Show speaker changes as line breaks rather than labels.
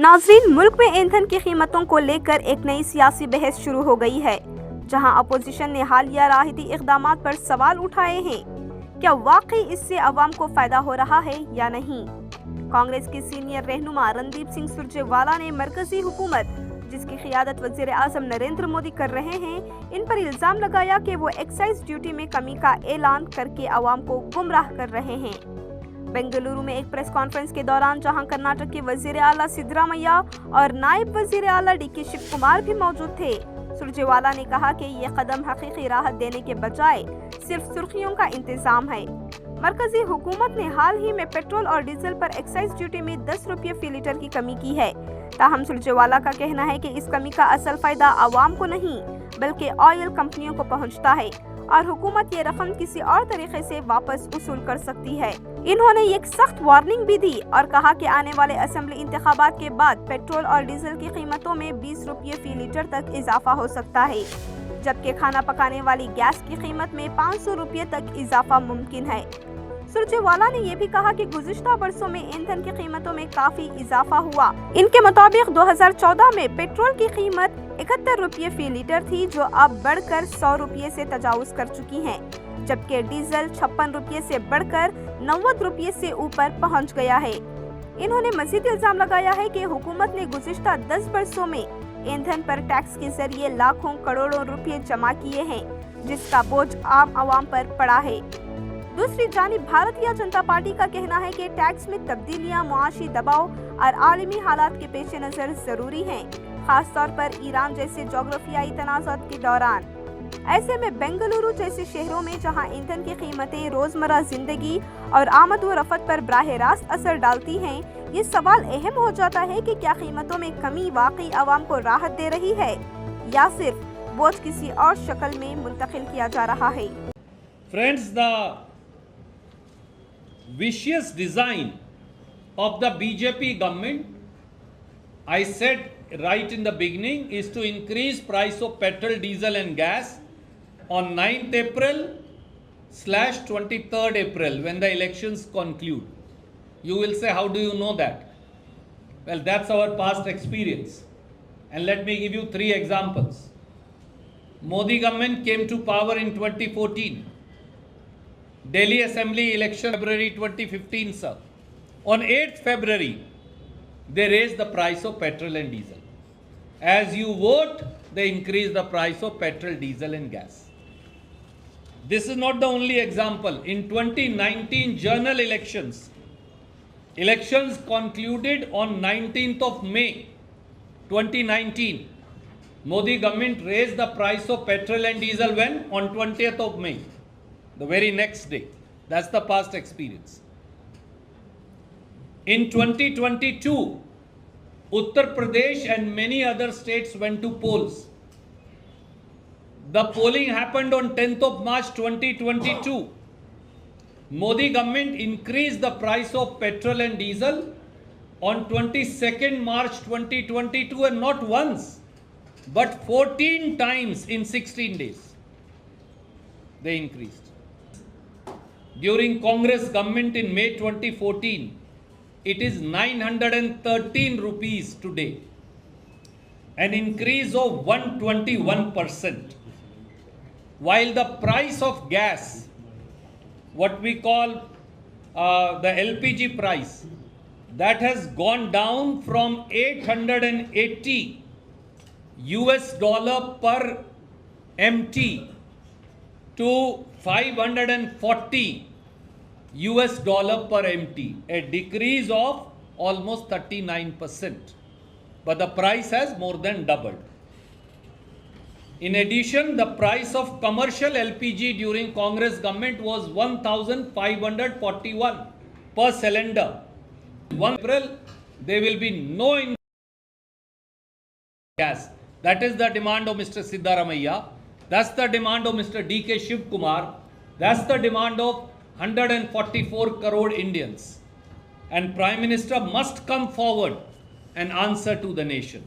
नाजरीन, मुल्क में ईंधन की कीमतों को लेकर एक नई सियासी बहस शुरू हो गई है, जहां अपोजिशन ने हालिया राहती इक़दामात पर सवाल उठाए हैं। क्या वाकई इससे अवाम को फायदा हो रहा है या नहीं? कांग्रेस के सीनियर रहनुमा रंदीप सिंह सुरजेवाला ने मरकजी हुकूमत, जिसकी क़ियादत वज़ीर आज़म नरेंद्र मोदी कर रहे हैं, इन पर इल्ज़ाम लगाया कि वो एक्साइज ड्यूटी में कमी का ऐलान करके अवाम को गुमराह कर रहे हैं। बेंगलुरु में एक प्रेस कॉन्फ्रेंस के दौरान, जहां कर्नाटक के वज़ीर आला सिद्धरामैया और नायब वज़ीर आला डी शिव कुमार भी मौजूद थे, सुरजेवाला ने कहा कि ये कदम हकीकी राहत देने के बजाय सिर्फ सुर्खियों का इंतजाम है। मरकजी हुकूमत ने हाल ही में पेट्रोल और डीजल पर एक्साइज ड्यूटी में 10 रुपये फी लीटर की कमी की है। ताहम सुरजेवाला का कहना है कि इस कमी का असल फायदा आवाम को नहीं बल्कि ऑयल कंपनियों को पहुंचता है और हुकूमत ये रकम किसी और तरीके से वापस वसूल कर सकती है। इन्होंने एक सख्त वार्निंग भी दी और कहा कि आने वाले असेंबली इंतखाबात के बाद पेट्रोल और डीजल की कीमतों में 20 रुपये फी लीटर तक इजाफा हो सकता है, जबकि खाना पकाने वाली गैस की कीमत में 500 रुपये तक इजाफा मुमकिन है। सुरजेवाला ने यह भी कहा कि गुज़िश्ता बरसों में ईंधन की कीमतों में काफी इजाफा हुआ। इनके मुताबिक 2014 में पेट्रोल की कीमत 71 रुपये फी लीटर थी, जो अब बढ़कर 100 रुपये से तजावुज कर चुकी है, जबकि डीजल 56 रुपये से बढ़कर 90 रुपये से ऊपर पहुंच गया है। इन्होंने मजीद इल्जाम लगाया है कि हुकूमत ने गुज़िश्ता 10 बरसों में ईंधन पर टैक्स के जरिए लाखों करोड़ों रुपये जमा किए हैं, जिसका बोझ आम आवाम पर पड़ा है। दूसरी जानिब भारतीय जनता पार्टी का कहना है कि टैक्स में तब्दीलियां मुआशी दबाव और आलमी हालात के पेश नज़र जरूरी हैं, खास तौर पर ईरान जैसे जोग्राफियाई तनाज़ुत के दौरान। ऐसे में बेंगलुरु जैसे शहरों में, जहां ईंधन की कीमतें रोजमर्रा जिंदगी और आमद व रफत पर बराह रास्त असर डालती हैं, ये सवाल अहम हो जाता है कि क्या कीमतों में कमी वाकई आवाम को राहत दे रही है या सिर्फ बोझ किसी और शक्ल में मुंतकिल किया जा रहा है।
Friends, the vicious design of the BJP government, I said right in the beginning, is to increase price of petrol, diesel and gas on 9th April / 23rd April when the elections conclude. You will say, how do you know that? Well, that's our past experience. And let me give you 3 examples. Modi government came to power in 2014. Delhi Assembly election February 2015, sir. On 8th February, they raised the price of petrol and diesel. As you vote, they increase the price of petrol, diesel and gas. This is not the only example. In 2019 general elections concluded on 19th of May 2019. Modi government raised the price of petrol and diesel when? On 20th of May. The very next day. That's the past experience. In 2022, Uttar Pradesh and many other states went to polls. The polling happened on 10th of March 2022. Modi government increased the price of petrol and diesel on 22nd March 2022, and not once, but 14 times in 16 days. They increased. During Congress government in May 2014, it is 913 rupees today, an increase of 121%. While the price of gas, what we call the LPG price, that has gone down from $880 per MT to $540 per MT, a decrease of almost 39%, but the price has more than doubled. In addition, the price of commercial LPG during Congress government was 1,541 per cylinder. 1 April, there will be no increase in gas. That is the demand of Mr. Siddharamaiah. That's the demand of Mr. D.K. Shiv Kumar. That's the demand of 144 crore Indians. And Prime Minister must come forward and answer to the nation.